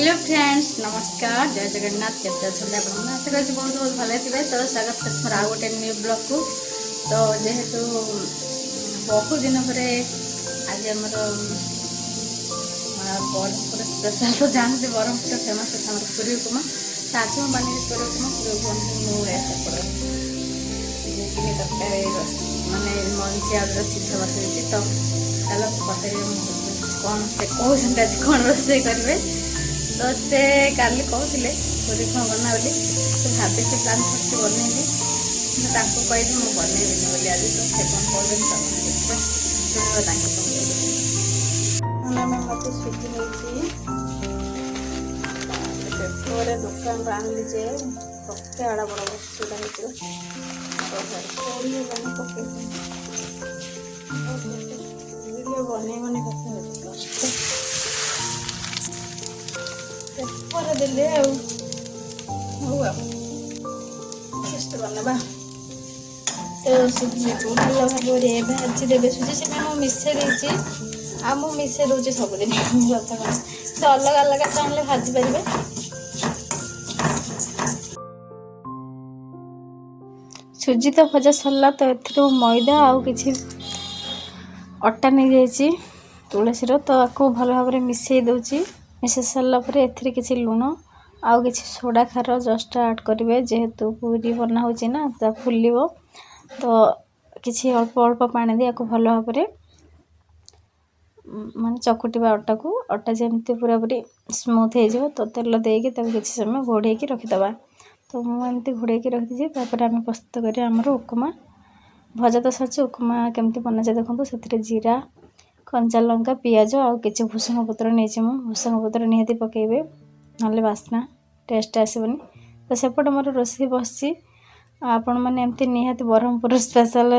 Hello friends नमस्कार जय जगन्नाथ केते अछन आपण आशा करछि बहुत बहुत भले थिबे। तो स्वागत करछि मोर आ गोटे न्यू ब्लॉग को। तो जेहेतु बहुत दिन पर आज हमर ब्रह्मपुर स्पेशल तो जानते ब्रह्मपुर फेमस है हमर पूरी उपमा आज हम बनी पूरी उपमा पूरी उपमा मु ऐसा पड़ो किने तरकारी माने मंची आदर सिद्ध बसैछि। तो चलो पतरे कौन से कहते कौन रोषे करेंगे। तो से काली कहते पूरी उपमा बना बोली तो भाभी से प्लान करके बनैली कहली मुझे बनैबी बोली आज। तो से कौन कहते मत सुखी नहीं दुकान आनली जे पके आड़ा बड़ा बसुड़ा वीडियो बन कष्ट देले बनवा। तो सुजी को भल भाव भाजी देवे सुजी से मिसे मिसे दूसरी सबुदिन तो अलग अलग चाहे भाजी पारे। सुजी तो भजा सरला तो ए मैदा आउ कि अटा नहीं जाइए तुलसी तो आपको भल भाव मिसई दूची। मिसई सारापर एथि किसी लुण आउ कि सोडा खार जस्ट ऐड करेंगे जेहेतु पूरी बना हो ना फुल तो किसी अल्प अल्प पानी दी आपको भल भाव माने चकुटिबा अटा को अटा जमती पूरा पूरी स्मूथ हो तो तेल देकी किसी समय घोड़े रखिदबा। तो मुझे घोड़े रखी आम प्रस्तुत करें आमर उपमा भजा तो सर उपमा केमती बना जाए देखो से जीरा कंचा लंका पियाज आउ कि भूसंग पत्र नहीं भूसंग पत्र निहाती पकेबे ना बास्ना टेस्ट आसबनी। तो सेपट मोर रोषे बसी आपण मैंने एमती निहाती ब्रह्मपुर स्पेशल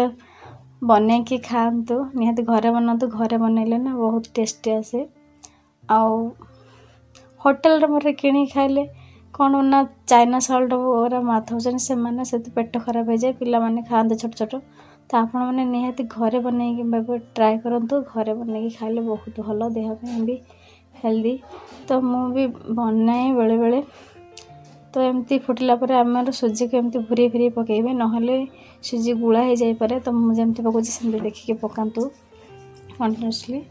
बन कि खातु निहाती घरे बनातु घरे बनइले ना बहुत टेस्टी आसे। आउ होटेल मोर कि खाइले कौन ना चाइना सल्ट वगैरह माथ होचन से पेट खराब हो जाए पिला माने खाते छोट छोट। तो आपण मैंने निहाती घरे बनई ट्राए करंतु घरे बनई खाइले बहुत भल देह भी हेल्दी। तो मुझे बनाए बेले बेले तो एमती फुटिला पर आमर सुजी को एमती भूरी भूरी पकेबे ना सुजी गुला हो जाए तो मुझे जमती पकाउछि सेमती देखिए पकातु कंटिन्यूअसली।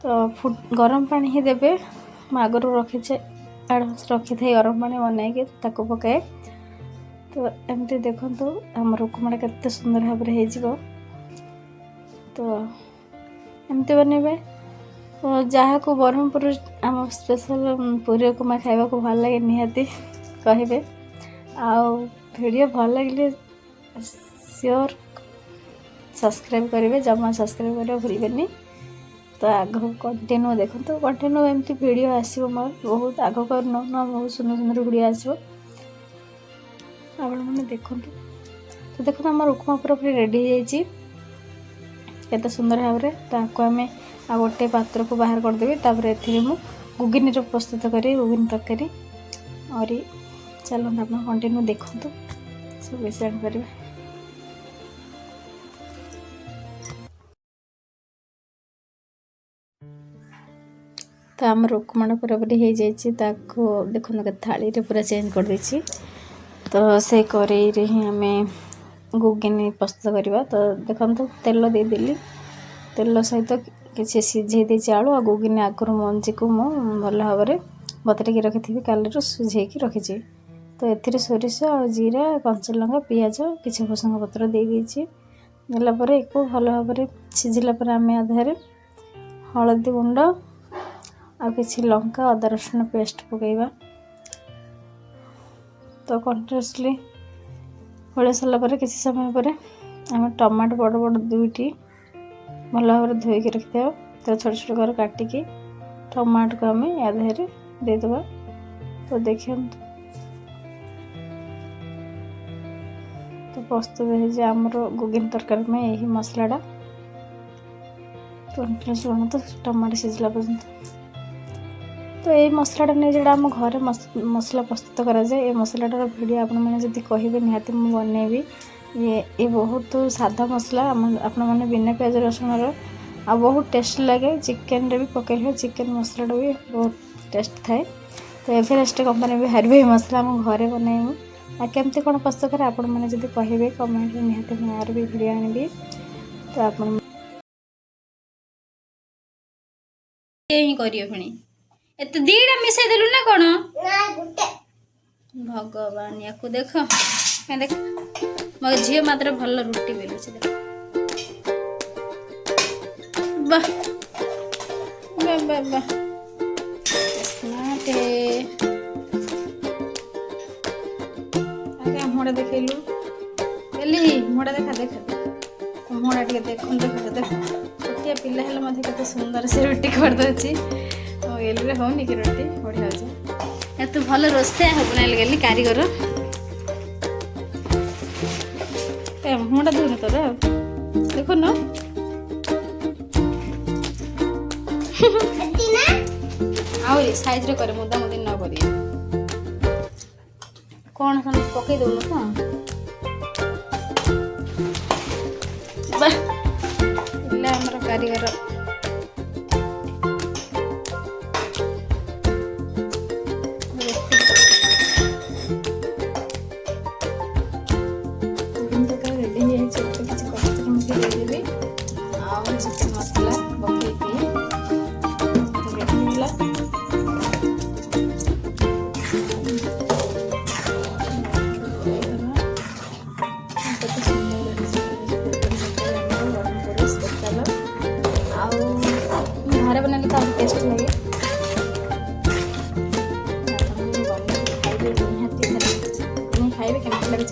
तो गरम पानी ही देबे आगरू रखीचे एडभांस रखी थे गरम पानी बनई ताको पकाए। तो एमती देखंतु हमर उपमा केते सुंदर भाव हो। तो एमती बनइबे जहाँ को ब्रह्मपुर आम स्पेशल पूरी उपमा खाइबा को भल लगे निहाती कहे। आउ वीडियो भल लगे श्योर सब्सक्राइब करेंगे जमा सब्सक्राइब करने भूलबेनी। तो आग कंटिन्यू देखो तो कंटिन्यू एमती वीडियो आसो मोर बहुत आग कर ना बहुत सुंदर सुंदर वीडियो आसो आपने देखो। तो देखो आम उपमा पूरा पूरी रेडी होते सुंदर भाव में। तो आपको आम आ गोटे पात्र को बाहर करदेवी तापर ए गुगिनी प्रस्तुत करी गुगिनी तरकारी और चलो आप कंटिन्यू देखो सब विषय करेंगे। तो आम उपमा पूरा पूरी हो जाए देखो थाली पूरा चेंज कर देछि। तो से कड़ाई रे ही आम गुगिनी प्रस्तुत करवा। तो देखो तेल देदेली तेल सहित किसी सीझे देती आलू आ गुगिनी आगुरी मंजी को मु भल भाव में बतरेकी रखी काली सीझे रखी। तो ए सोरिष आ जीरा कंचा लंका पियाज किसी भूसंग पत्र दे देलापर एक भल भाव में सीझिला आम आधार हलदी गुंड आ किसी लंका अदा रसुण पेस्ट पकेबा। तो कंटिन्यूअसली गोले सारापर किसी समय पर आम टमाटो बड़ बड़ दुईटी भल भाव में धोईकी रखिदेव। तो छोट छोट कर काटिकी टमाटो को आम आधार देदेबा। तो देखिए तो प्रस्तुत है आमर गुगिनी तरकारी में यही मसलाटा। तो टमाटो सीझला पर्यंत तो ये मसलाटा नहीं जोड़ा आम घर मसला प्रस्तुत कराए ये मसलाटार भिडियो आपने कहे निहाती मुझे बनैबी। ये बहुत सादा मसला आपण मैंने बिना प्याज रसुण आ बहुत टेस्ट लगे चिकेन रे भी पकड़े चिकेन मसला भी बहुत टेस्ट थाए। तो एवरेस्ट कंपनी बिहारी मसला आम घरे बनैमु आ केमती कौन प्रस्तुत करे आपण मैंने जब कहे कमेंट निहाती मैं यार भी वीडियो आनी तो आप ही करियो पुणी एत दीटा मिसई देलु ना कौन भगवान या देख देख मो झी मात्र भल रुटी बेलु देख वाह वाह वाह वाह स्मार्ट आगे मोड़ा देखलु एली मोड़ा देखा देखा मोड़ा टे देख देख देख छोटिया पिला हेले मधे केते सुंदर से रोटी कर दोची तो एली होनी कि रोटी बढ़िया होची तू भल रोसे बनाइल गेली कारीगर मुँटा दून तोर देखो न साइज रे करे मुदा मुदी न करी कौन पकई दौन तो हमर कारीगर मसला घरे बनाने का टेस्ट लगे खाइबे केमती लगे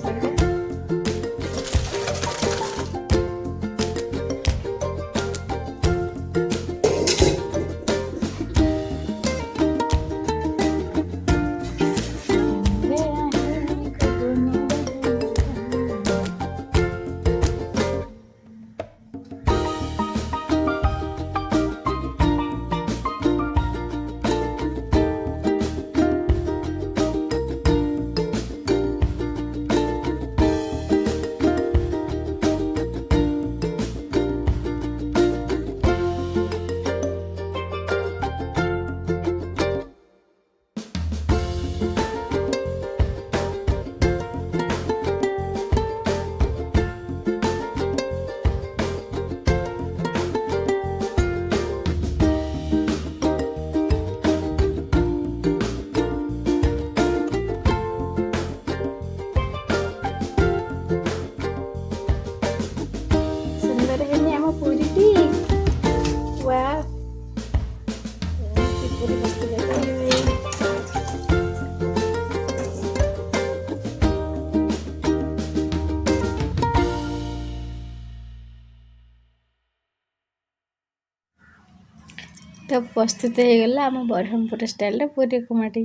तो प्रस्तुत हो गला आम ब्रह्मपुर स्टाइल पूरी कुमाटी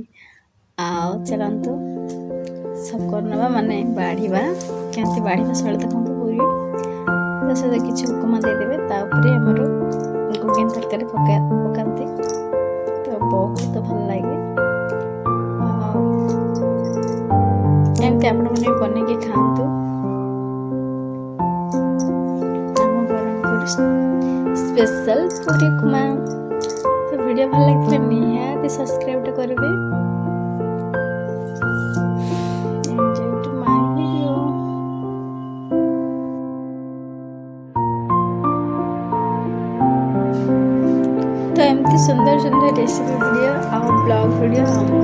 आओ चलतु सब करना माने बाढ़ा केमती बाढ़ा शैली देखो पूरी तो से किसी उपमा देदेवे तापर आमर गुगेन तरकारी पकाते तो बहुत भल लगे एमती आप बनई खातु आम ब्रह्मपुर स्पेशल पूरी उपमा तो वीडियो भल लगे निहाती सब्सक्राइब करेंगे एंजॉय टू माय वीडियो तो एमती सुंदर सुंदर रेसिपी वीडियो और ब्लॉग वीडियो हम